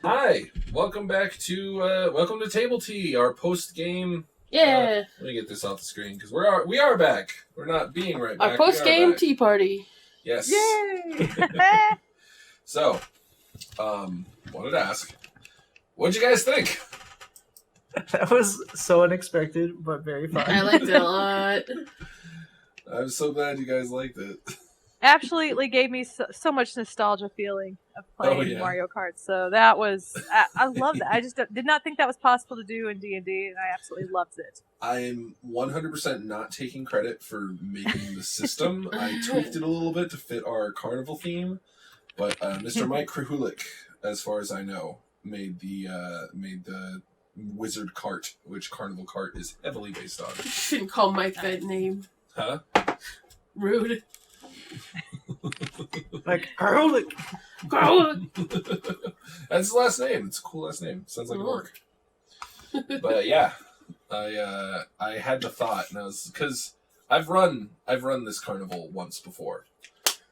Hi, welcome to Table Tea, our post game. Yeah, Let me get this off the screen because we are back. We're not being right back. our post game tea party. Yes. Yay! So, wanted to ask, what'd you guys think? That was so unexpected, but very fun. I liked it a lot. I'm so glad you guys liked it. Absolutely gave me so much nostalgia feeling of playing Mario Kart. So that was, I loved that. I just did not think that was possible to do in D&D, and I absolutely loved it. I'm 100% not taking credit for making the system. I tweaked it a little bit to fit our carnival theme, but Mr. Mike Krahulik, as far as I know, made the wizard cart, which Carnival Cart is heavily based on. You shouldn't call Mike that name. Huh? Rude. Like, Garlic! That's his last name. It's a cool last name. Sounds like work. But yeah, I had the thought, and I was because I've run this carnival once before,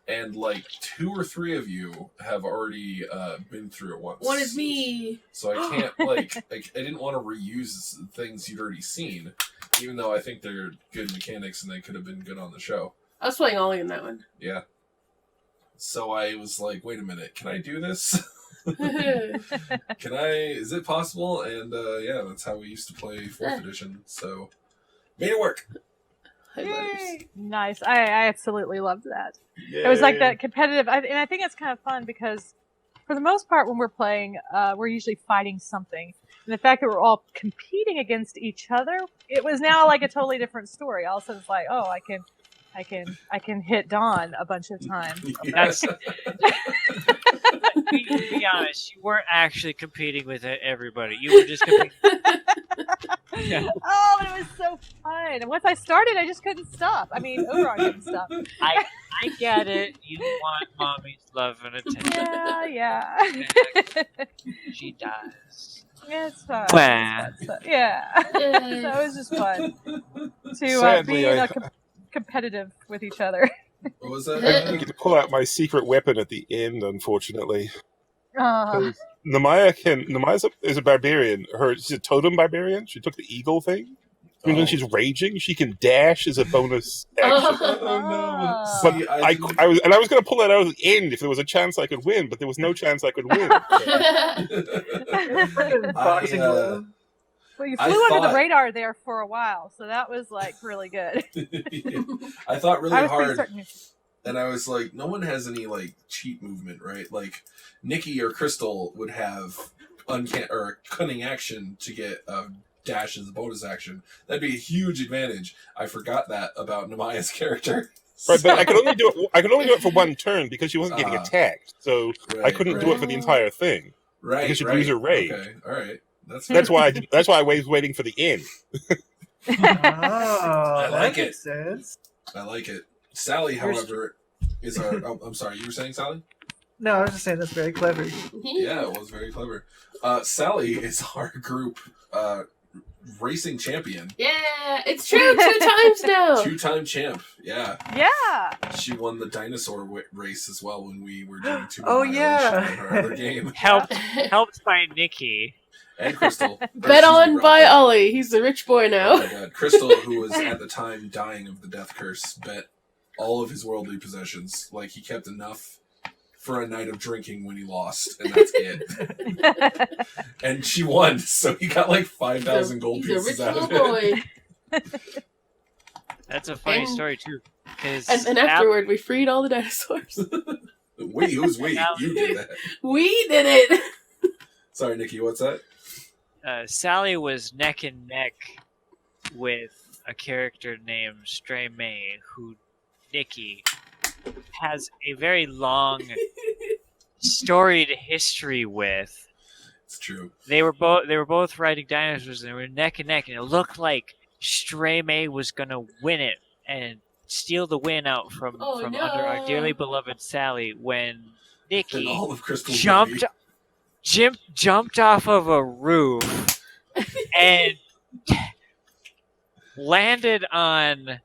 and like 2 or 3 of you have already been through it once. One is me. So I can't I didn't want to reuse things you'd already seen, even though I think they're good mechanics and they could have been good on the show. I was playing Ollie in that one. Yeah. So I was like, wait a minute, can I do this? Is it possible? And yeah, that's how we used to play 4th edition. So made it work. Yay! Nice. I absolutely loved that. Yay. It was like that competitive, and I think it's kind of fun because for the most part when we're playing, we're usually fighting something. And the fact that we're all competing against each other, it was now like a totally different story. All of a sudden it's like, oh, I can hit Dawn a bunch of times. Yes. To be honest, you weren't actually competing with everybody. You were just competing. Yeah. Oh, but it was so fun. And once I started, I just couldn't stop. I mean, Oberon couldn't stop. I get it. You want mommy's love and attention. Yeah. She does. Yeah, it's fun. Well. Yeah. So it was just fun to Sadly, be competitive with each other. What was that? I didn't get to pull out my secret weapon at the end, unfortunately. Namaya is a barbarian. She's a totem barbarian. She took the eagle thing. I mean, when she's raging, she can dash as a bonus action. No. But See, I was going to pull that out at the end if there was a chance I could win, but there was no chance I could win. Well, you flew under the radar there for a while, so that was like really good. I thought really hard, certain. and I was like, no one has any like cheat movement, right? Like Nikki or Crystal would have cunning action to get a dash as a bonus action. That'd be a huge advantage. I forgot that about Namaya's character. Right, but I could only do it for one turn because she wasn't getting attacked, so I couldn't do it for the entire thing. Right, because she'd lose her rage. Okay, all right. That's why I was waiting for the end. I like it. Sense. I like it. Sally, however, is our... Oh, I'm sorry, you were saying Sally? No, I was just saying that's very clever. Yeah, it was very clever. Sally is our group racing champion. Yeah, it's true. 2 times now. 2-time champ. Yeah. Yeah. She won the dinosaur race as well when we were doing 2 Oh, Annihilation yeah. in our other game. Helped by Nikki. And Crystal. Bet on by Ollie. He's the rich boy Oh now. my god. Crystal, who was at the time dying of the death curse, bet all of his worldly possessions. Like, he kept enough for a night of drinking when he lost, and that's it. And she won, so he got like 5,000 gold He's a pieces rich out of little it. boy. That's a funny story too. And afterward, we freed all the dinosaurs. Wait, who's wait? You did that. We did it. Sorry, Nikki, what's that? Sally was neck and neck with a character named Stray May, who Nikki has a very long, storied history with. It's true. They were both riding dinosaurs, and they were neck and neck, and it looked like Stray May was gonna win it and steal the win out from under our dearly beloved Sally when Nikki all of Crystal jumped off of a roof and landed on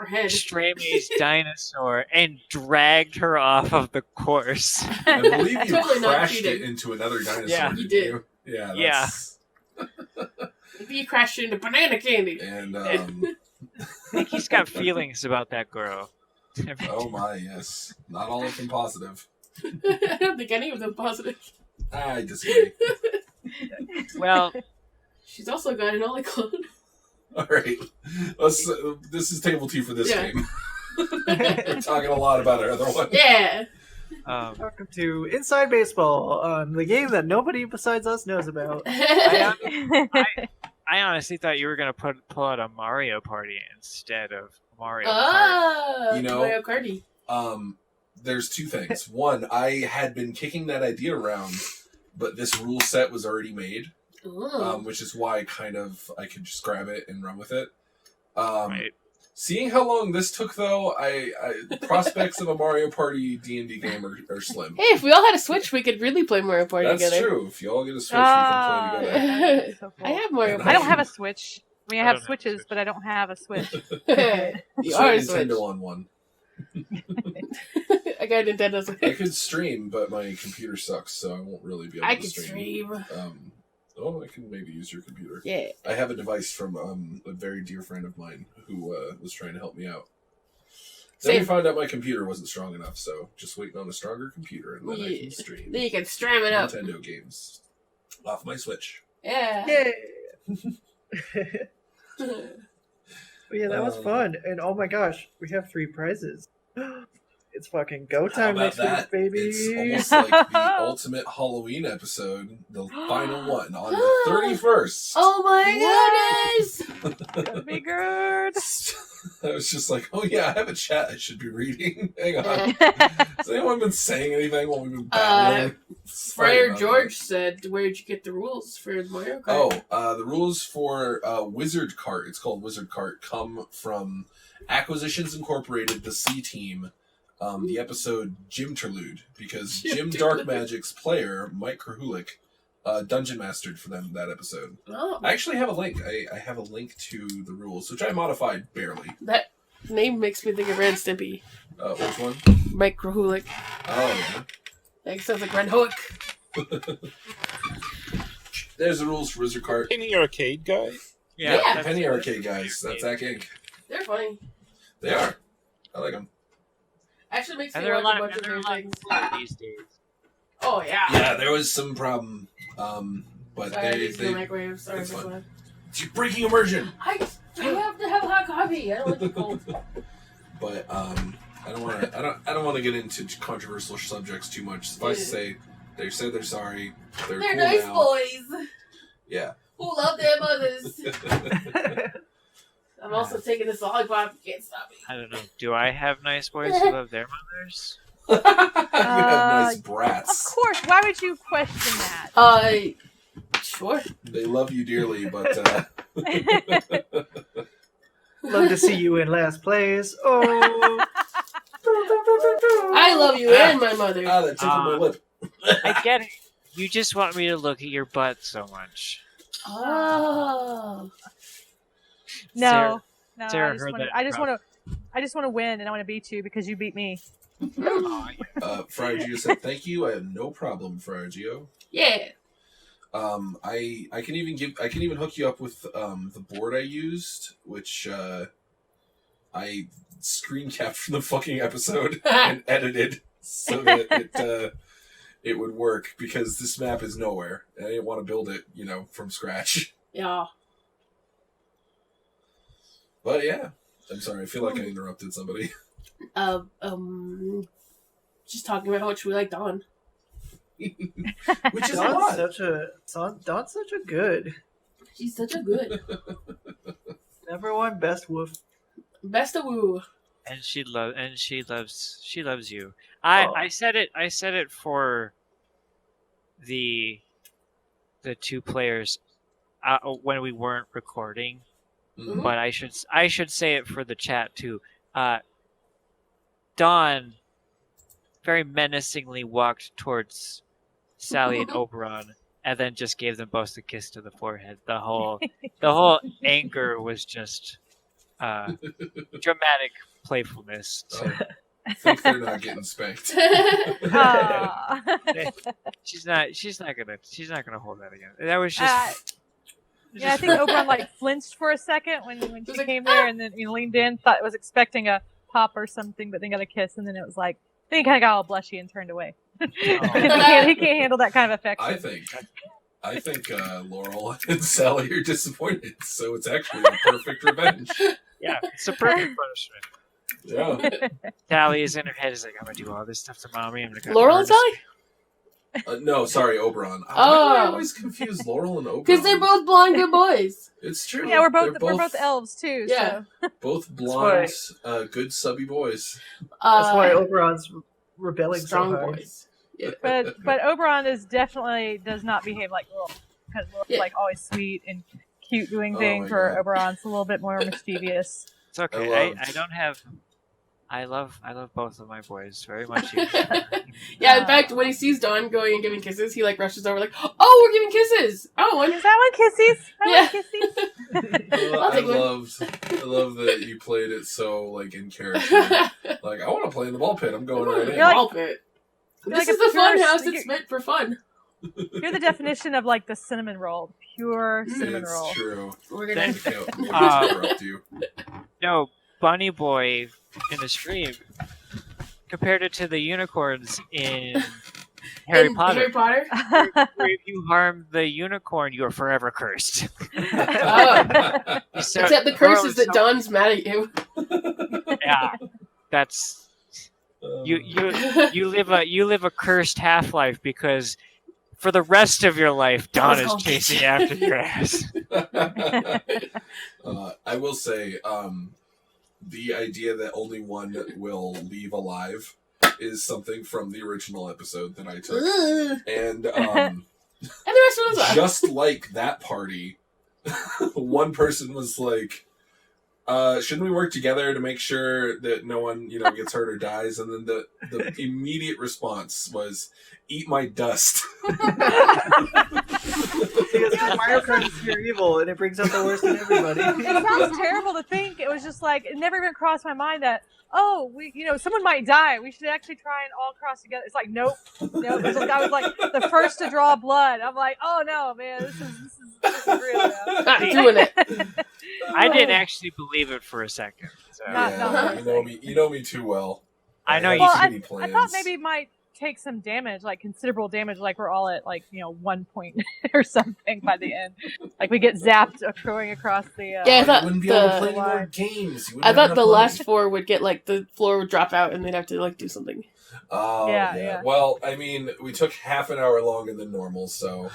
her head. Straymay's dinosaur and dragged her off of the course. I believe you Totally not crashed it cheating. into another dinosaur. Yeah. didn't You did. You? Yeah. Yeah. That's... Maybe you crashed into banana candy. And I think he's got feelings about that girl. oh my, yes, not all of them positive. I don't think any of them positive. I disagree. Well, She's also got an Ollie clone. All right, let's. This is table 2 for this Yeah. game. We're talking a lot about our other one. Yeah. Welcome to Inside Baseball, the game that nobody besides us knows about. I honestly thought you were gonna pull out a Mario Party instead of Mario Kart. You know- Mario Karty. There's 2 things. One, I had been kicking that idea around, but this rule set was already made, Ooh. which is why I could just grab it and run with it. Right. Seeing how long this took, though, I prospects of a Mario Party D&D game are slim. Hey, if we all had a Switch, we could really play Mario Party That's together. true. If you all get a Switch, we can play together. That's so cool. I have Mario And Party. I don't have a Switch. I mean, I I have don't have a Switches, Switch. but I don't have a Switch. You So are a Switch. Nintendo on one. I got a Nintendo Switch. I could stream, but my computer sucks, so I won't really be able I to could stream. stream. I can maybe use your computer. Yeah. I have a device from a very dear friend of mine who was trying to help me out. Then we Same. found out my computer wasn't strong enough, so just waiting on a stronger computer, and then I Yeah. can stream Then you can stram it up. Nintendo games off my Switch. Yeah. Yay! But yeah, that was Um, fun. And oh my gosh, we have 3 prizes. It's fucking go How time about next that? week, baby. It's almost like the ultimate Halloween episode, the final one on the 31st. Oh my goodness! That'd be good. I was just like, oh yeah, I have a chat I should be reading. Hang on. Uh, Has anyone been saying anything while we've been battling? Sorry Friar about George said, "Where'd you get the rules for Mario that. Kart?" The rules for Wizard Cart, it's called Wizard Cart, come from Acquisitions Incorporated, the C Team, the episode Jimterlude, because Jim Dark Magic's player, Mike Krahulik, dungeon mastered for them that episode. Oh, I actually have a link. I have a link to the rules, which I modified barely. that name makes me think of Ren Stimpy. Which one? Mike Krahulik. Oh, yeah. That sounds like Ren Hook. There's the rules for Wizard Cart. Penny Arcade guy? Yeah, that's- Penny Arcade guys. That's Zach Inc. They're funny. They are. I like them. Actually makes And me there are watch a a lot, bunch and of there are their a lot things. cooler these days. Oh yeah. Yeah, there was some problem, but Sorry, I they used the microwave. Sorry, it's fun. everyone. You're breaking immersion. I have to have hot coffee. I don't like it cold. But I don't want to get into controversial subjects too much. Suffice to say, they said they're sorry. They're They're cool nice now. boys Yeah. who love their mothers. I'm also taking this lollipop. You can't stop me. I don't know. Do I have nice boys who love their mothers? You have nice Of brats. course. Why would you question that? Sure. They love you dearly, but Love to see you in last place. Oh, I love you and my mother. that tickled my lip. I get it. You just want me to look at your butt so much. Oh. No, no. Sarah I just heard want that to. I just crowd. want to. I just want to win, and I want to beat you because you beat me. Friar Gio said, "Thank you. I have no problem, Friar Gio." Yeah. I can even hook you up with the board I used, which I screen capped from the fucking episode and edited so that it would work, because this map is nowhere and I didn't want to build it, from scratch. Yeah. But yeah, I'm sorry. I feel like I interrupted somebody. Just talking about how much we like Dawn. Which is a Dawn's lot. such a good. She's such a good. Number one best wolf. Best of woo. And she loves you. Oh. I said it for the 2 players when we weren't recording, Mhm. but I should say it for the chat too. Dawn very menacingly walked towards Sally and Oberon, and then just gave them both a kiss to the forehead. The whole anger was just dramatic playfulness. I think they're not getting spanked. Aw. She's not gonna hold that again. That was just. Yeah, I think Oberon like flinched for a second when she came there, and then leaned in, thought was expecting a pop or something, but then got a kiss, and then it was like then he kind of got all blushy and turned away. he can't handle that kind of affection. I think Laurel and Sally are disappointed, so it's actually a perfect revenge. Yeah, it's a perfect punishment. Yeah. Sally is in her head is like, I'm gonna do all this stuff to mommy. I'm gonna Laurel and Sally? No, sorry, Oberon. Why do I always confuse Laurel and Oberon? Because they're both blonde good boys. It's true. Yeah, we're both elves too. Yeah. So. Both blonde, good subby boys. That's why Oberon's rebelling strong so hard. boys. Yeah. But Oberon does not behave like Laurel. Because Laurel's like always sweet and cute doing things, where Oberon's a little bit more mischievous. It's okay. I don't have. I love both of my boys very much. Yeah, in fact, when he sees Dawn going and giving kisses, he like rushes over like, "Oh, we're giving kisses! Oh, Is that one kisses? I'll take one." I love that you played it so like in character. Like, I want to play in the ball pit. I'm going right in. Ball pit. This like is a the fun pure- house that's meant for fun. You're the definition of like the cinnamon roll, pure cinnamon roll. It's true. We're gonna. Interrupt you. No, Bunny Boy in the stream compared it to the unicorns in Harry Potter. Harry Potter. Where if you harm the unicorn, you are forever cursed. Oh. So, Except the curse is that Dawn's mad at you. Yeah, that's you live a cursed half-life because for the rest of your life, Dawn is chasing after your ass. I will say, the idea that only one will leave alive is something from the original episode that I took. And the rest of us just like that party, one person was like, shouldn't we work together to make sure that no one, gets hurt or dies? And then the immediate response was, eat my dust. Because Mario Kart is pure evil, and it brings out the worst in everybody. It sounds terrible to think. It was just like, it never even crossed my mind that, someone might die. We should actually try and all cross together. It's like, nope. This guy was like the first to draw blood. I'm like, oh no, man, this is real now. Not doing it. I didn't actually believe it for a second. So. You know me too well. I know you. I thought maybe it might take some damage, like considerable damage, like we're all at 1 point or something by the end. Like we get zapped going across the. I thought you wouldn't be able to play any more games. I thought the last 4 would get the floor would drop out and they'd have to do something. Oh yeah. Well, I mean, we took half an hour longer than normal, so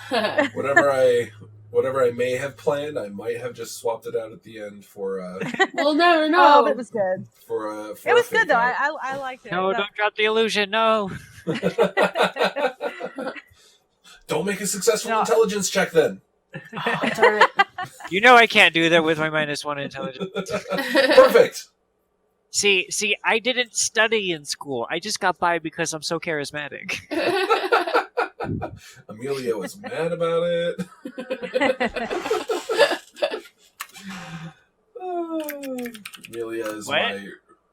whatever I may have planned, I might have just swapped it out at the end for. We'll never know. Oh, but it was good. It was good though. I liked it. No, don't drop the illusion. No. Don't make a successful intelligence check then. Oh, darn it. You know I can't do that with my -1 intelligence. Perfect. See, I didn't study in school. I just got by because I'm so charismatic. Amelia was mad about it. Amelia is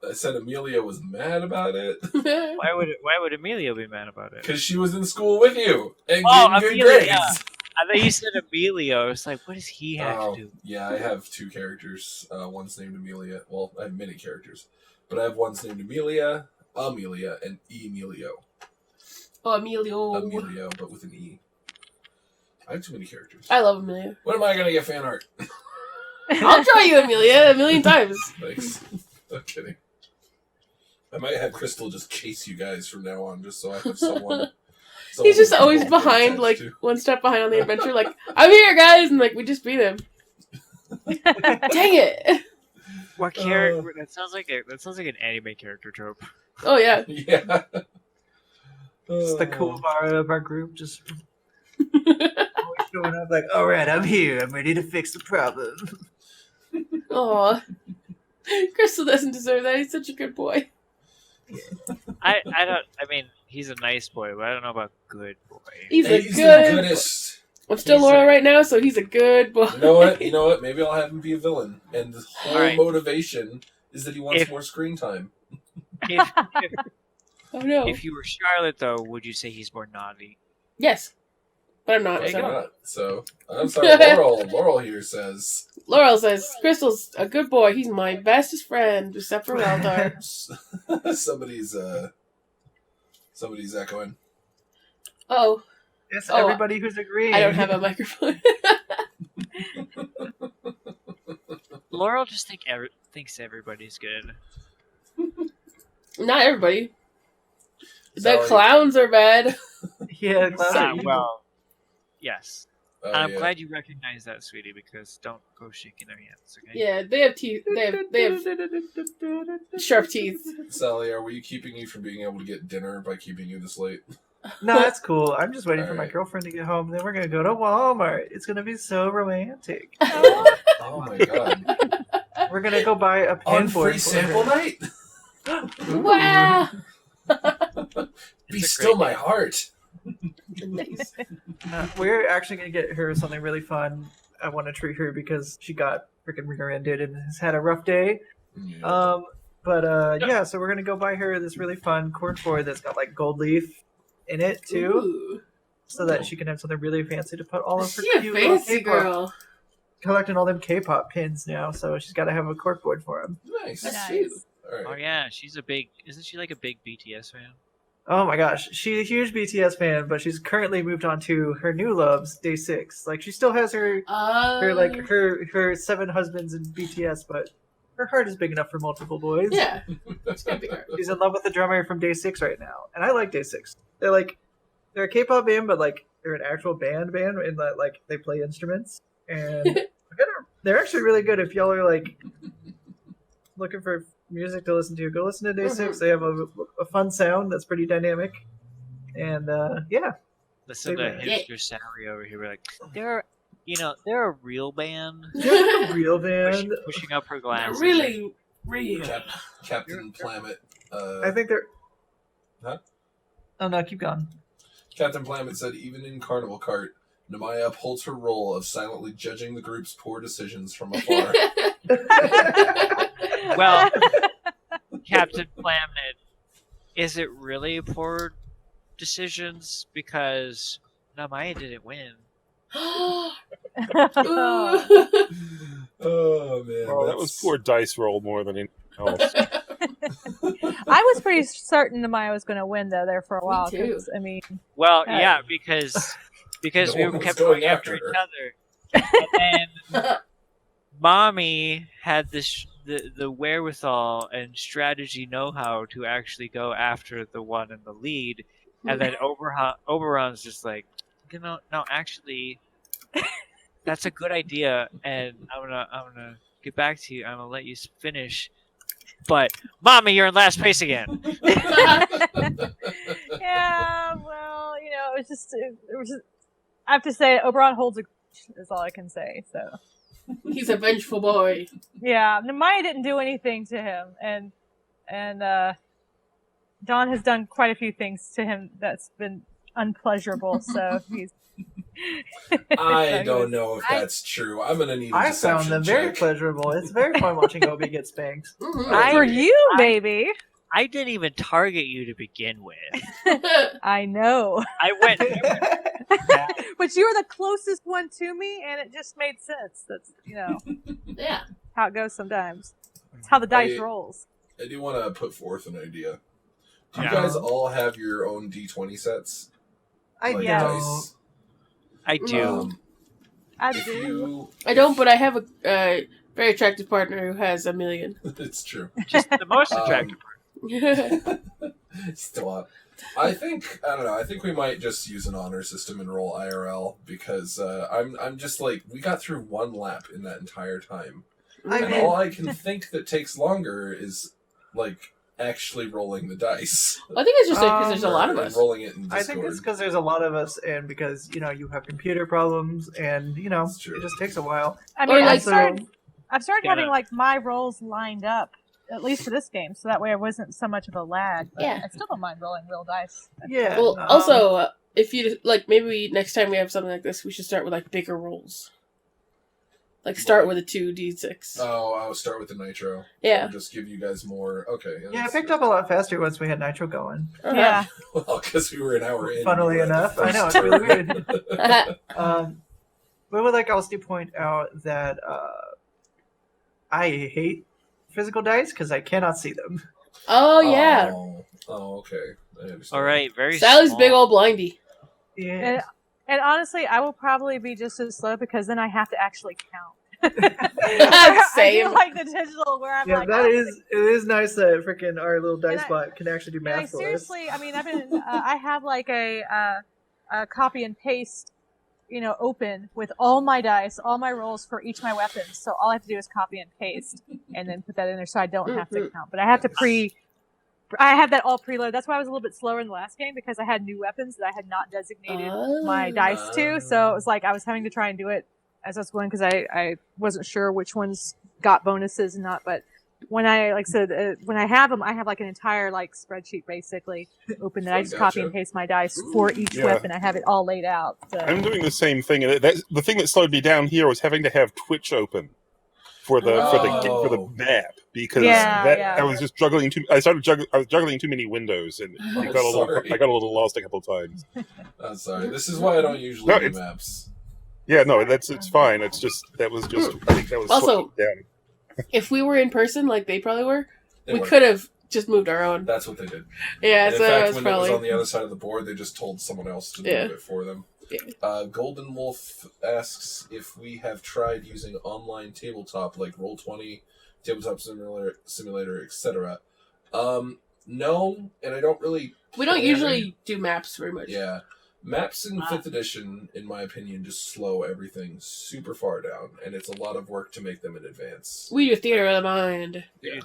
I said Amelia was mad about it. Why would Amelia be mad about it? Because she was in school with you and getting good Amelia. grades. I thought you said Emilio. I was like, what does he have to do? Yeah, I have 2 characters. One's named Amelia. Well, I have many characters. But I have one's named Amelia, and Emilio. Oh, Emilio. Emilio, but with an E. I have too many characters. I love Amelia. When am I going to get fan art? I'll draw you Amelia 1,000,000 times. Thanks. I'm kidding. I might have Crystal just chase you guys from now on, just so I have someone. He's just always behind, one step behind on the adventure. Like, I'm here, guys, and we just beat him. Dang it! What character? That sounds like an anime character trope. Oh yeah. Yeah. It's the Kuwabara of our group, just always showing up like, all right, I'm here. I'm ready to fix the problem. Aw. Crystal doesn't deserve that. He's such a good boy. I don't. I mean, he's a nice boy, but I don't know about good boy. He's the goodest. I'm still loyal right now, so he's a good boy. You know what? Maybe I'll have him be a villain. And the whole motivation is that he wants more screen time. Oh no. If you were Charlotte, though, would you say he's more naughty? Yes. But I'm not. There you So. go. So, I'm sorry, Laurel here says... Laurel says, Crystal's a good boy. He's my bestest friend, except for Eldar. Somebody's echoing. Oh. It's everybody who's agreeing. I don't have a microphone. Laurel just thinks everybody's good. Not everybody. Sally. The clowns are bad. Yeah, clowns are evil. Well, yes. Oh, I'm yeah. glad you recognize that, sweetie, because don't go shaking their hands, okay? Yeah, they have teeth. They have sharp teeth. Sally, are we keeping you from being able to get dinner by keeping you this late? No, that's cool. I'm just waiting for my Alright. girlfriend to get home. Then we're gonna go to Walmart. It's gonna be so romantic. Oh my god. We're gonna go buy a On pinboard free for sample her. night? Wow. Be It's a still great my heart. Nice. We're actually gonna get her something really fun. I want to treat her because she got freaking rear-ended and has had a rough day. Yeah. Yeah, so we're gonna go buy her this really fun corkboard that's got like gold leaf in it too, Ooh. so that she can have something really fancy to put all of her She a cute little fancy K-pop. girl. Collecting all them K-pop pins now, so she's got to have a corkboard for him. Nice. That's Nice. cute. All Oh right. yeah, isn't she like a big BTS fan? Oh my gosh, she's a huge BTS fan, but she's currently moved on to her new loves, Day 6. Like she still has her her 7 husbands in BTS, but her heart is big enough for multiple boys. Yeah. It's gonna be hard. She's in love with the drummer from Day 6 right now, and I like Day 6. They're a K-pop band, but like they're an actual band, and like they play instruments, and they're actually really good. If y'all are like looking for music to listen to, go listen to Day 6. They have a fun sound that's pretty dynamic, and yeah. Listen to Yeah. hipster Sally over here. We're like, they're a real band. They're a real band. Pushing up her glasses. Really real. Captain Plamet. I think they're. Huh? Oh no, keep going. Captain Plamet said, even in Carnival Cart, Nemaya upholds her role of silently judging the group's poor decisions from afar. Well, Captain Planet, is it really poor decisions? Because Namaya didn't win. Oh man, Well, that was poor dice roll more than anything else. I was pretty certain Namaya was going to win though there for a while. too. 'Cause, I mean, Well, Yeah. yeah, because No we one was kept going going after after each other, and then Mommy had the wherewithal and strategy know-how to actually go after the one in the lead, and then Oberon's just like, no, actually, that's a good idea, and I'm gonna get back to you. I'm gonna let you finish, but Mommy, you're in last place again. yeah, well, it was just. I have to say, Oberon holds a grudge, is all I can say. So, He's a vengeful boy. yeah, Namaya didn't do anything to him, and Dawn has done quite a few things to him that's been unpleasurable. So he's. I don't know if that's true. I'm gonna need a I deception found them very check. pleasurable. It's very fun watching Obi get spanked. For you, baby. I didn't even target you to begin with. I know. I went. But you were the closest one to me, and it just made sense. That's Yeah. how it goes sometimes. It's how the dice rolls. I do want to put forth an idea. Do you Yeah. guys all have your own D20 sets? I Like Yeah. dice? I do. I If do. you, I don't, but I have a very attractive partner who has $1 million. it's true. Just the most attractive. Still up. I don't know. I think we might just use an honor system and roll IRL because I'm just like, we got through one lap in that entire time. And all I can think that takes longer is like actually rolling the dice. I think it's just because there's a lot of And us. rolling it in Discord. I think it's because there's a lot of us, and because you have computer problems, and That's true. it just takes a while. I Or mean, like- I've started Yeah. having like my rolls lined up, at least for this game, so that way I wasn't so much of a lag. But Yeah. I still don't mind rolling real dice. Yeah. Well, also, if you like, maybe next time we have something like this, we should start with like bigger rolls. Like start with a 2d6. Oh, I'll start with the nitro. Yeah. Just give you guys more. Okay. Yeah, I picked up a lot faster once we had Nitro going. Yeah. Well, because we were an hour in. Funnily we were at the enough, I first know it's really turn. weird. But I would like also to point out that I hate physical dice because I cannot see them. Oh yeah. Oh, okay. I understand. All right, very. Sally's small. big old blindy. Yeah. And honestly, I will probably be just as slow because then I have to actually count. Same. I do like the digital where I'm Yeah, like, it is nice that freaking our little dice And I- bot can actually do And I math for us. seriously, I mean, I've been, I have like a copy and paste, open with all my dice, all my rolls for each of my weapons. So all I have to do is copy and paste, and then put that in there, so I don't have to count. But I have to I have that all preloaded. That's why I was a little bit slower in the last game because I had new weapons that I had not designated my dice to. So it was like I was having to try and do it as I was going because I wasn't sure which ones got bonuses and not. But when I, like I said, when I have them, I have like an entire like spreadsheet basically open that I just copy and paste my dice for each weapon. I have it all laid out. So. I'm doing the same thing, and the thing that slowed me down here was having to have Twitch open for the map because I was just juggling I was juggling too many windows, and I got a little lost a couple of times. I'm sorry. This is why I don't usually do maps. Yeah, no, it's fine. It's just I think that was Also, down. If we were in person, like they probably were, we could have just moved our own. That's what they did. Yeah, and so in fact, was when probably... it was on the other side of the board, they just told someone else to move it for them. Yeah. Golden Wolf asks if we have tried using online tabletop like Roll20, Tabletop Simulator, etc. No, and I don't really. We don't usually do maps very much. Yeah. Maps in 5th edition, in my opinion, just slow everything super far down, and it's a lot of work to make them in advance. We do theater of the mind. Yeah.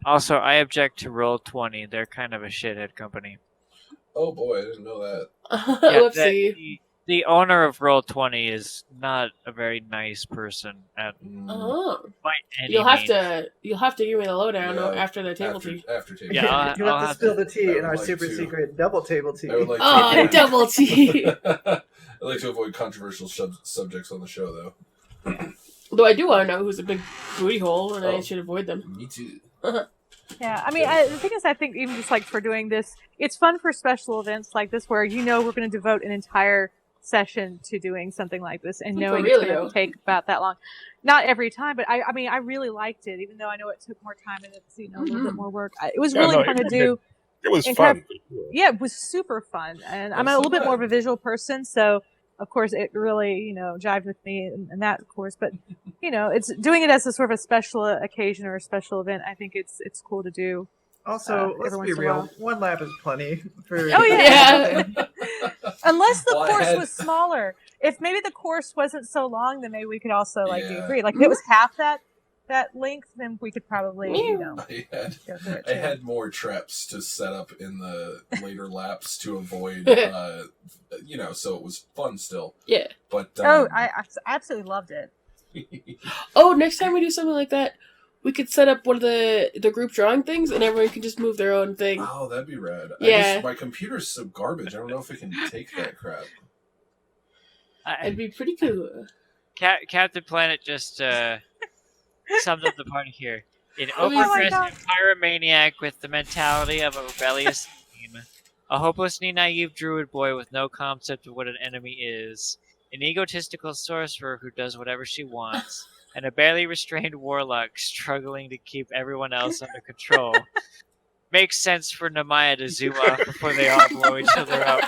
Also, I object to Roll20. They're kind of a shithead company. Oh boy, I didn't know that. Whoopsie. The owner of Roll20 is not a very nice person by any You'll have means. to give me the lowdown after the table tea. After table Yeah, you have to spill the tea in our super secret double table tea. I would like double tea. I'd like to avoid controversial subjects on the show, though. Though I do want to know who's a big booty hole, and I should avoid them. Me too. Yeah, I mean, the thing is, I think even just like for doing this, it's fun for special events like this where we're going to devote an entire session to doing something like this and knowing it's going to take about that long. Not every time, but I mean, I really liked it, even though I know it took more time and it's a little bit more work. It was really fun to do. It was fun. It was super fun, and I'm a little bit more of a visual person, so of course it really jived with me and that, of course. But it's doing it as a sort of a special occasion or a special event. I think it's cool to do. Also, let's be real. One lap is plenty for. Oh yeah. Unless the course was smaller. If maybe the course wasn't so long, then maybe we could also do agree. Like if it was half that length, then we could probably I had more traps to set up in the later laps to avoid so it was fun still. Yeah. But I absolutely loved it. Next time we do something like that, we could set up one of the group drawing things, and everyone can just move their own thing. Oh, that'd be rad. Yeah. My computer's so garbage. I don't know if it can take that crap. It'd be pretty cool. Captain Planet just summed up the party here. An over-aggressive pyromaniac with the mentality of a rebellious team. A hopelessly naive druid boy with no concept of what an enemy is. An egotistical sorcerer who does whatever she wants. And a barely restrained warlock struggling to keep everyone else under control. Makes sense for Nehemiah to zoom off before they all blow each other up.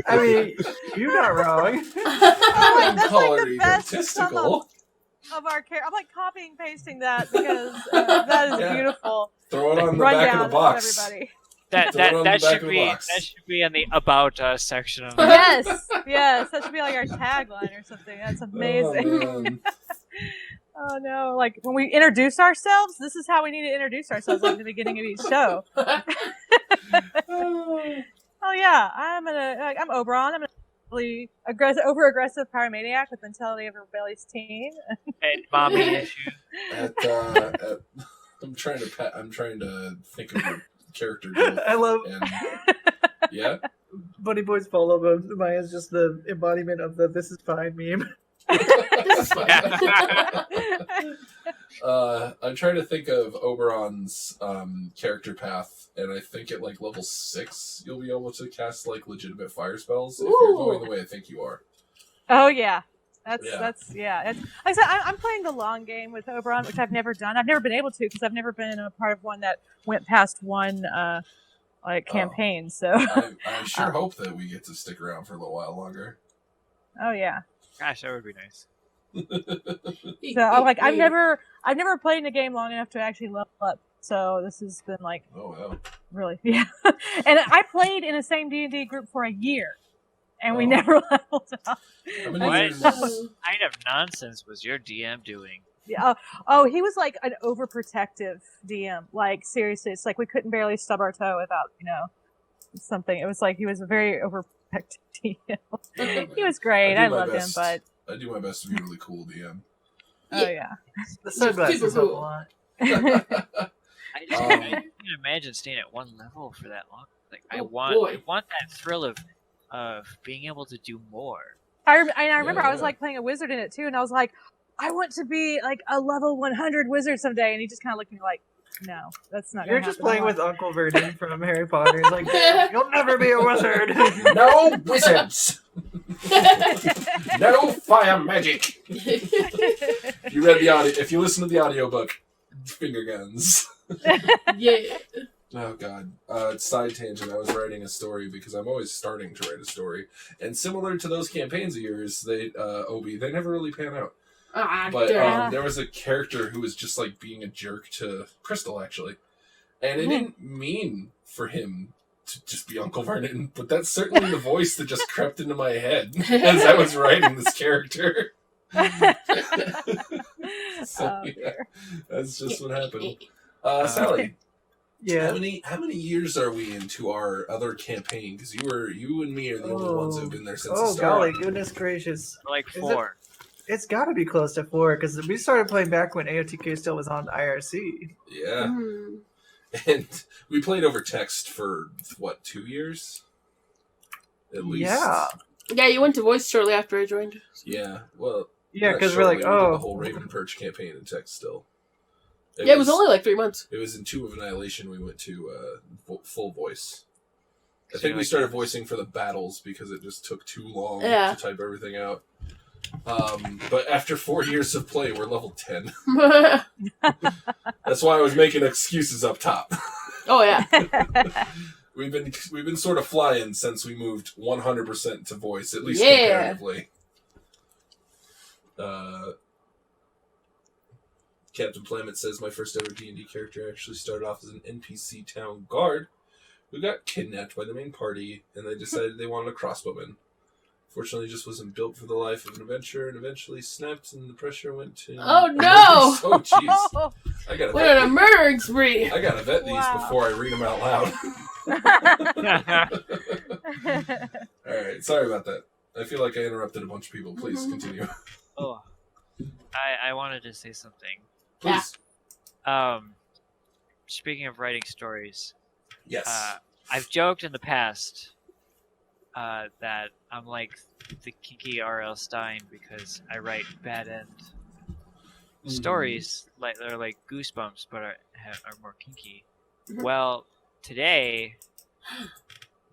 I mean, you're not wrong. That's call like her the best egotistical. of our character. I'm like copying and pasting that because that is beautiful. Throw it on the back of the box. Everybody. That should be in the About Us section of Yes, that should be like our tagline or something. That's amazing. Oh no! Like when we introduce ourselves, this is how we need to introduce ourselves, like at the beginning of each show. Oh yeah, I'm Oberon. I'm a really over aggressive pyromaniac with mentality of a rebellious teen. And mommy issue. I'm trying to think of your character growth. I love. Yeah. Bunny Boy's follow up. Maya's just the embodiment of the "this is fine" meme. This is fun. I'm trying to think of Oberon's character path, and I think at like level 6 you'll be able to cast like legitimate fire spells if you're going the way I think you are. Oh yeah. That's Yeah. Like I said, I'm playing the long game with Oberon, which I've never done. I've never been able to because I've never been a part of one that went past one campaign. So I sure hope that we get to stick around for a little while longer. oh yeah. Gosh, that would be nice. So I've never played in a game long enough to actually level up. So this has been like really And I played in the same D&D group for a year. And we never leveled up. What kind of nonsense was your DM doing? Yeah. Oh, he was like an overprotective DM. Like seriously, it's like we couldn't barely stub our toe without, something. It was like he was a very overprotective DM. He was great. I loved him, but I do my best to be really cool DM. Oh yeah. The sunglasses help a lot. I can't imagine staying at one level for that long. Like I want that thrill of being able to do more. I remember I was like playing a wizard in it too, and I was like, I want to be like a level 100 wizard someday. And he just kind of looked at me like, no, that's not. You're just playing with Uncle Vernon from Harry Potter. He's like, you'll never be a wizard. No wizards. No fire magic. If you listen to the audiobook, finger guns. Yeah. Oh god. Side tangent. I was writing a story because I'm always starting to write a story, and similar to those campaigns of yours, they never really pan out. But there was a character who was just like being a jerk to Crystal, actually, and it didn't mean for him to just be Uncle Vernon, but that's certainly the voice that just crept into my head as I was writing this character. That's just what happened. Sally. Yeah. How many years are we into our other campaign? Because you and me are the only ones who've been there since the start. Oh golly, goodness gracious! Like 4. It's got to be close to 4 because we started playing back when AOTK still was on IRC. Yeah, and we played over text for 2 years, at least. Yeah, you went to voice shortly after I joined. Yeah, well, yeah, because we're like, we did the whole Raven Perch campaign in text still. It was only like 3 months. It was in 2 of Annihilation we went to full voice. I think we started voicing for the battles because it just took too long to type everything out. But after 4 years of play, we're level 10. That's why I was making excuses up top. Oh yeah. We've been sort of flying since we moved 100% to voice, at least comparatively. Captain Plamet says my first ever D&D character actually started off as an NPC town guard who got kidnapped by the main party, and they decided they wanted a crossbowman. Fortunately, just wasn't built for the life of an adventurer, and eventually snapped, and the pressure went to... Oh no! Oh jeez! I gotta we're on a murdering spree. I gotta vet these before I read them out loud. All right, sorry about that. I feel like I interrupted a bunch of people. Please continue. Oh, I wanted to say something. Please. Speaking of writing stories, yes, I've joked in the past that I'm like the kinky R.L. Stine because I write bad end stories like they're like Goosebumps, but are more kinky. Well, today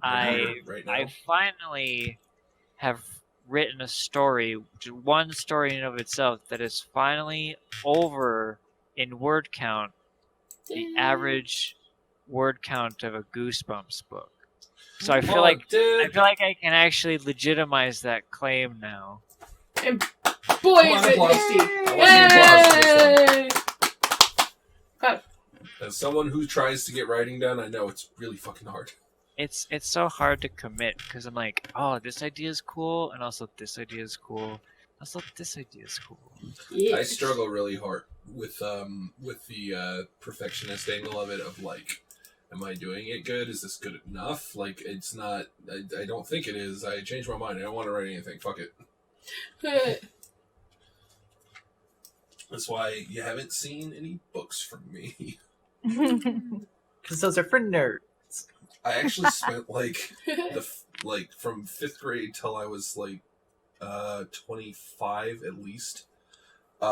I finally have written a story, one story in and of itself that is finally over in word count, the average word count of a Goosebumps book. So I feel like I can actually legitimize that claim now. And boy, is it tasty! Yay! As someone who tries to get writing done, I know it's really fucking hard. It's so hard to commit because I'm like, oh, this idea is cool, and also this idea is cool. Also, this idea is cool. Yeah. I struggle really hard with the perfectionist angle of it. Of like, am I doing it good? Is this good enough? Like, it's not. I don't think it is. I changed my mind. I don't want to write anything. Fuck it. That's why you haven't seen any books from me. Because those are for nerds. I actually spent like the like from 5th grade till I was like 25 at least,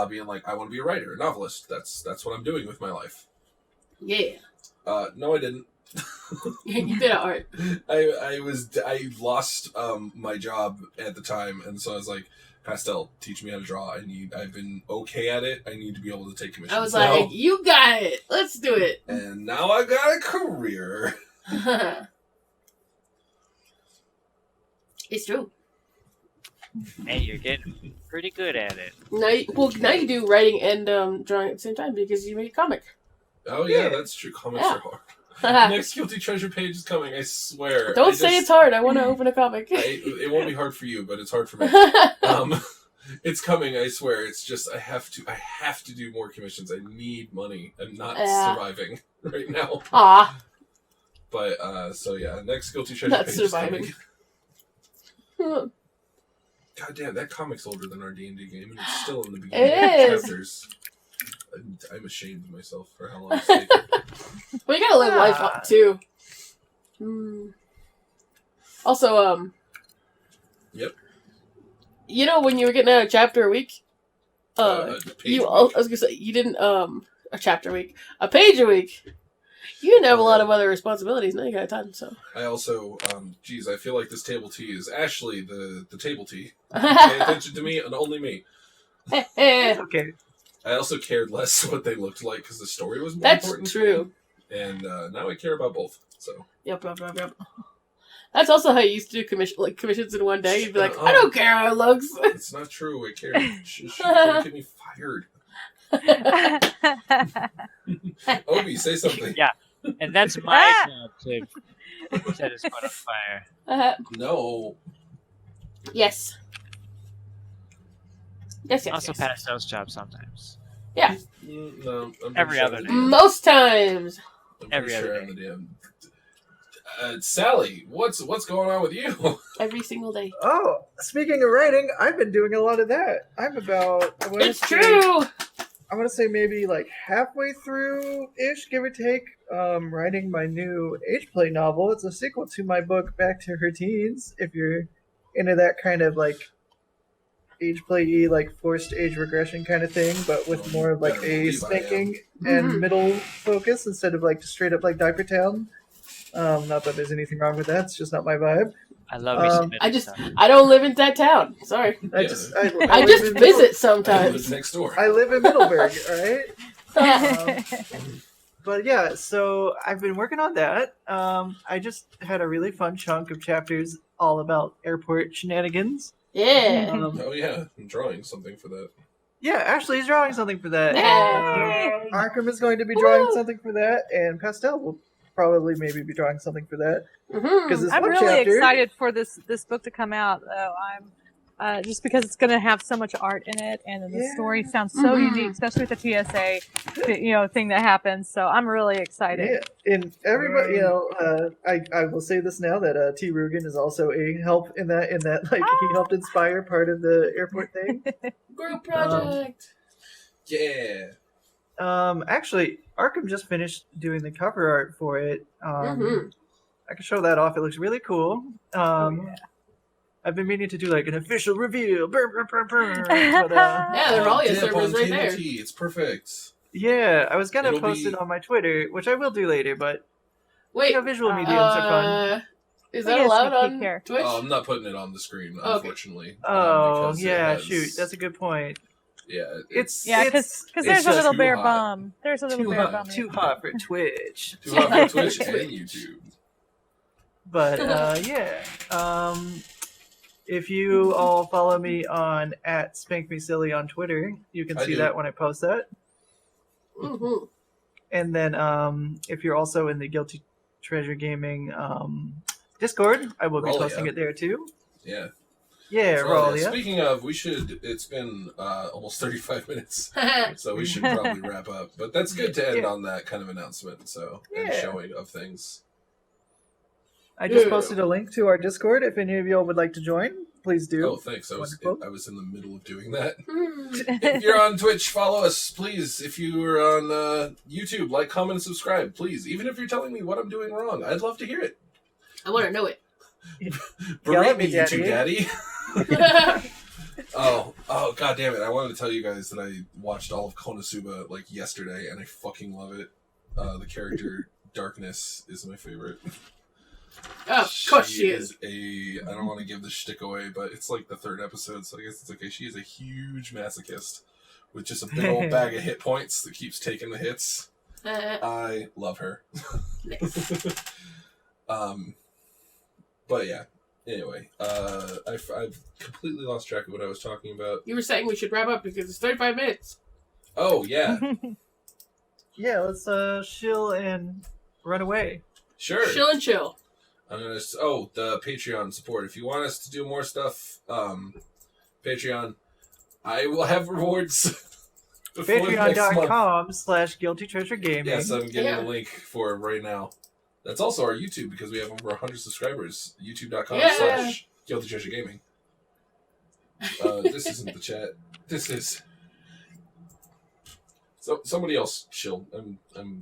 being like, I want to be a writer, a novelist. That's what I'm doing with my life. Yeah. No, I didn't. You did art. I lost my job at the time, and so I was like, Pastel, teach me how to draw. I've been okay at it. I need to be able to take commissions. I was like, you got it. Let's do it. And now I got a career. It's true. And you're getting pretty good at it. Now you do writing and drawing at the same time because you make a comic. Oh yeah, that's true. Comics are hard. Next Guilty Treasure page is coming, I swear. Don't say it's hard. I want to open a comic. It won't be hard for you, but it's hard for me. It's coming, I swear. It's just I have to do more commissions. I need money. I'm not surviving right now. But so yeah, next Guilty Treasure not page surviving. is coming. God damn, that comic's older than our D&D game, and it's still in the beginning It is. chapters. I'm ashamed of myself for how long it's taken. Well, you gotta live life up too. Also, Yep. You know when you were getting a chapter a week, A page a I week. was gonna say you didn't a chapter a week, a page a week. You didn't have a lot of other responsibilities. Now you got a ton. So I also, I feel like this table tea is Ashley, the table tea. Pay attention to me and only me. It's okay. I also cared less what they looked like because the story was more That's important. true. And now I care about both. So Yep. That's also how you used to do commissions in one day. You'd be like, I don't care how it looks. it's not true. I care. She can't get me fired. Obi, say something. Yeah, and that's my job to set his foot on fire. No. Yes. Also, Pastel's job sometimes. Yeah. No. I'm Every pretty other I'm day. pretty Most times. Every sure other I'm the damn. Sally, what's going on with you? Every single day. Oh, speaking of writing, I've been doing a lot of that. I'm about. It's true. I want to say maybe like halfway through-ish, give or take, writing my new age play novel. It's a sequel to my book, Back to Her Teens, if you're into that kind of like age play-y, like forced age regression kind of thing, but with more of like a spanking and middle focus instead of like just straight up like Diaper Town. Not that there's anything wrong with that, it's just not my vibe. I love me some I don't live in that town. Sorry. I I live just in visit I live sometimes. next door. I live in Middleburg, alright? But yeah, so I've been working on that. I just had a really fun chunk of chapters all about airport shenanigans. Yeah. Oh yeah, I'm drawing something for that. Yeah, Ashley's drawing something for that. Yay! Arkham is going to be drawing Woo! something for that, and Pastel will probably maybe be drawing something for that. Mm-hmm. This I'm one really chapter, excited for this book to come out. Though I'm just because it's going to have so much art in it, and then the story sounds so unique, especially with the TSA, thing that happens. So I'm really excited. Yeah, and everybody, I will say this now that T. Rugen is also a help in that like he helped inspire part of the airport thing. Group project. Yeah. Actually, Arkham just finished doing the cover art for it. Mhm. I can show that off. It looks really cool. I've been meaning to do like an official reveal. But, Yeah, they're all your Dip servers on right table there. tea. It's perfect. yeah, I was gonna It'll post be- it on my Twitter, which I will do later. But Wait, visual mediums are fun. Is We that get a allowed sneak peek on here. Twitch? Oh, I'm not putting it on the screen, Okay. unfortunately. Oh because it yeah, has- shoot, that's a good point. Yeah, It's Because it's there's a just little too bear hot. bum. There's a little too bear hot, bum. too hot for Twitch. too hot for Twitch and YouTube. But yeah, if you all follow me on @SpankMeSilly on Twitter, you can I see do. that when I post that. Mm-hmm. And then if you're also in the Guilty Treasure Gaming Discord, I will be Ralia. posting it there too. Yeah. Yeah, So, Ralia. speaking of, it's been almost 35 minutes, so we should probably wrap up. But that's good to end Yeah. on that kind of announcement, and Yeah. showing of things. I just Yeah. posted a link to our Discord. If any of y'all would like to join, please do. Oh, thanks. I was in the middle of doing that. Hmm. If you're on Twitch, follow us, please. If you are on YouTube, like, comment, and subscribe, please. Even if you're telling me what I'm doing wrong, I'd love to hear it. I want to know it. Yell Berate at me, me, YouTube Daddy. daddy. Oh, god damn it. I wanted to tell you guys that I watched all of Konosuba like yesterday and I fucking love it. The character Darkness is my favorite. Oh, of course she is. I don't want to give the shtick away, but it's like the 3rd episode, so I guess it's okay. She is a huge masochist with just a big old bag of hit points that keeps taking the hits. I love her. Nice. But yeah. Anyway, I've completely lost track of what I was talking about. You were saying we should wrap up because it's 35 minutes. Oh yeah, Yeah, let's chill and run away. sure. Chill and chill. I'm gonna. The Patreon support. If you want us to do more stuff, Patreon, I will have rewards. before next month. Patreon.com/Guilty Treasure Gaming. Yes, I'm getting a link for it right now. That's also our YouTube because we have over 100 subscribers. YouTube.com/Guilty Treasure Gaming. This isn't the chat. This is. So somebody else chill. I'm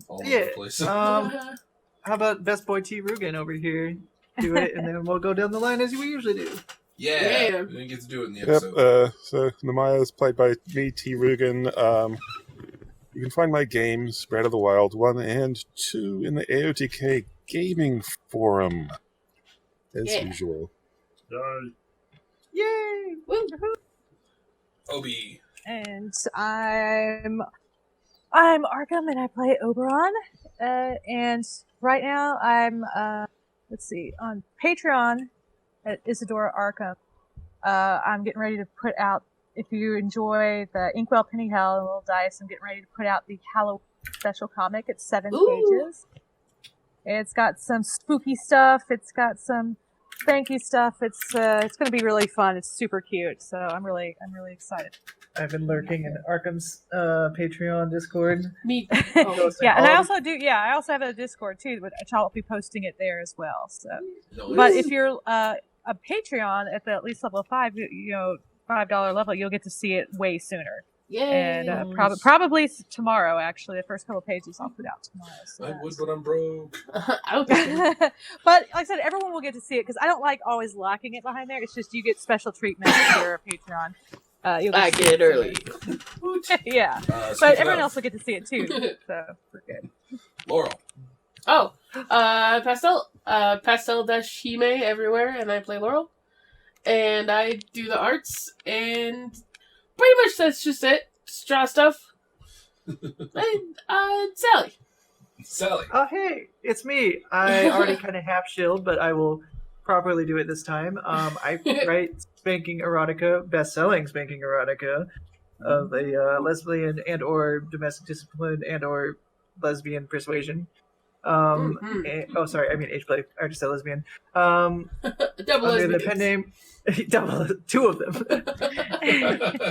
all over the place. How about Best Boy T. Rugen over here? Do it, and then we'll go down the line as we usually do. Yeah. We didn't get to do it in the episode. So Namaya is played by me, T. Rugen. You can find my games, Breath of the Wild 1 and 2, in the AOTK Gaming Forum, as usual. Yay! Woo. Obi. And I'm Arkham, and I play Oberon. And right now I'm on Patreon at Isadora Arkham. I'm getting ready to put out, if you enjoy the Inkwell Pennyhell and Little Dice, I'm getting ready to put out the Halloween special comic. It's 7 pages. It's got some spooky stuff. It's got some spanky stuff. It's going to be really fun. It's super cute. So I'm really excited. I've been lurking in Arkham's Patreon Discord. Me. Yeah, and I also have a Discord too, which I'll be posting it there as well. So, but if you're a Patreon at least level 5, $5 level, you'll get to see it way sooner. Yay! And probably tomorrow. Actually, the first couple pages I'll put out tomorrow. So I would, but I'm broke. Okay. But like I said, everyone will get to see it because I don't like always locking it behind there. It's just you get special treatment if you're a Patreon. I get it early. Yeah, but everyone else will get to see it too. So we're good. Laurel. Oh, Pastel-Hime everywhere, and I play Laurel. And I do the arts, and pretty much that's just it. Just draw stuff. And, Sally. Oh, hey, it's me. I already kind of half shilled, but I will properly do it this time. I write spanking erotica, best-selling spanking erotica of a lesbian and or domestic discipline and or lesbian persuasion. Sorry, I mean H-play. I already said lesbian. Double under the pen name, two of them.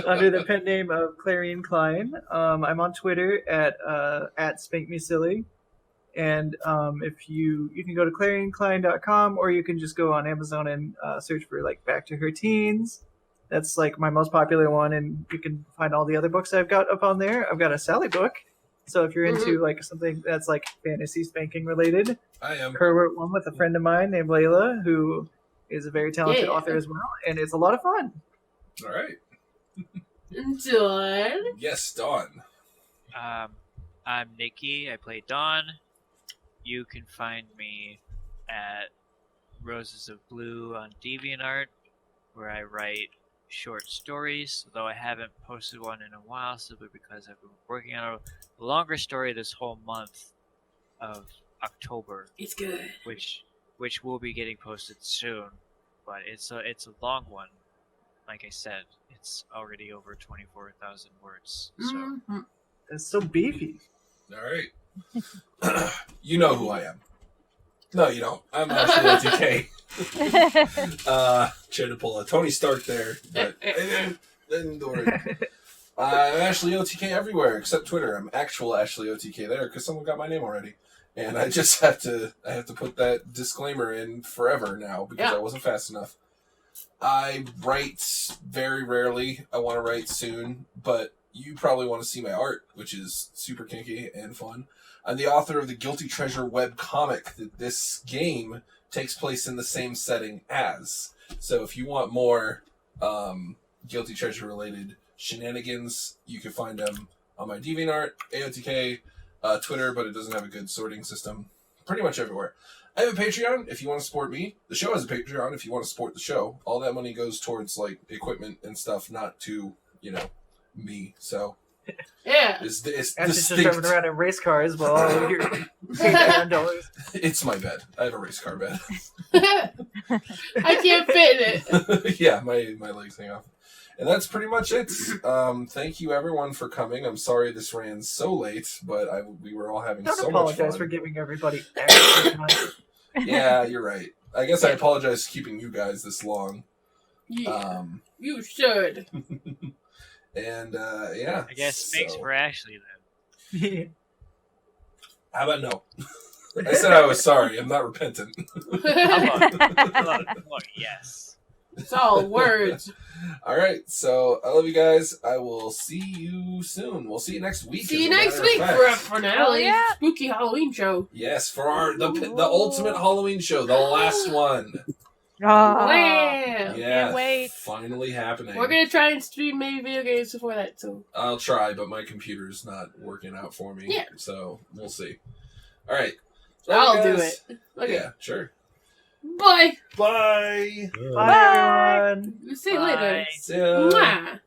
Under the pen name of Clarion Klein. I'm on Twitter at Spank Me Silly. And if you can go to clarionklein.com, or you can just go on Amazon and search for like Back to Her Teens. That's like my most popular one, and you can find all the other books I've got up on there. I've got a Sally book, so if you're into like something that's like fantasy spanking related, I am. Her wrote one with a friend of mine named Layla, who is a very talented author as well, and it's a lot of fun. All right. Dawn. Yes, Dawn. I'm Nikki. I play Dawn. You can find me at Roses of Blue on DeviantArt, where I write short stories, though I haven't posted one in a while simply because I've been working on a longer story this whole month of October. It's good. Which will be getting posted soon, but it's a long one. Like I said, it's already over 24,000 words. So It's so beefy. All right. You know who I am. No, you don't. I'm Ashley OTK. Tried to pull a Tony Stark there, but I didn't do it. I'm Ashley OTK everywhere except Twitter. I'm actual Ashley OTK there because someone got my name already, and I just have to put that disclaimer in forever now because I wasn't fast enough. I write very rarely. I want to write soon, but you probably want to see my art, which is super kinky and fun. I'm the author of the Guilty Treasure web comic. This game takes place in the same setting as. So if you want more Guilty Treasure related shenanigans, you can find them on my DeviantArt, AOTK, Twitter, but it doesn't have a good sorting system. Pretty much everywhere. I have a Patreon if you want to support me. The show has a Patreon if you want to support the show. All that money goes towards like equipment and stuff, not to, me. So Yeah. it's After just distinct. driving around in race cars while you're paying $9. It's my bed. I have a race car bed. I can't fit in it. Yeah, my legs hang off. And that's pretty much it. Thank you everyone for coming. I'm sorry this ran so late, but we were all having Don't so much apologize fun. for giving everybody extra time. Yeah, you're right. I guess I apologize for keeping you guys this long. Yeah. You should. And yeah. I guess thanks for Ashley then. How about no? I said I was sorry. I'm not repentant. How about yes? It's all words. All right. So I love you guys. I will see you soon. We'll see you next week. See you as a next matter week of for a fact. finale. Yeah. Spooky Halloween show. Yes, for the ultimate Halloween show, the last one. Oh. Wham! Yeah, wait. finally happening. We're gonna try and stream maybe video games before that too. I'll try, but my computer's not working out for me. Yeah. So we'll see. All right. I'll do guys. it. Okay. Yeah, sure. Bye. Bye. Bye, everyone. See you later. Bye. See ya. Mwah.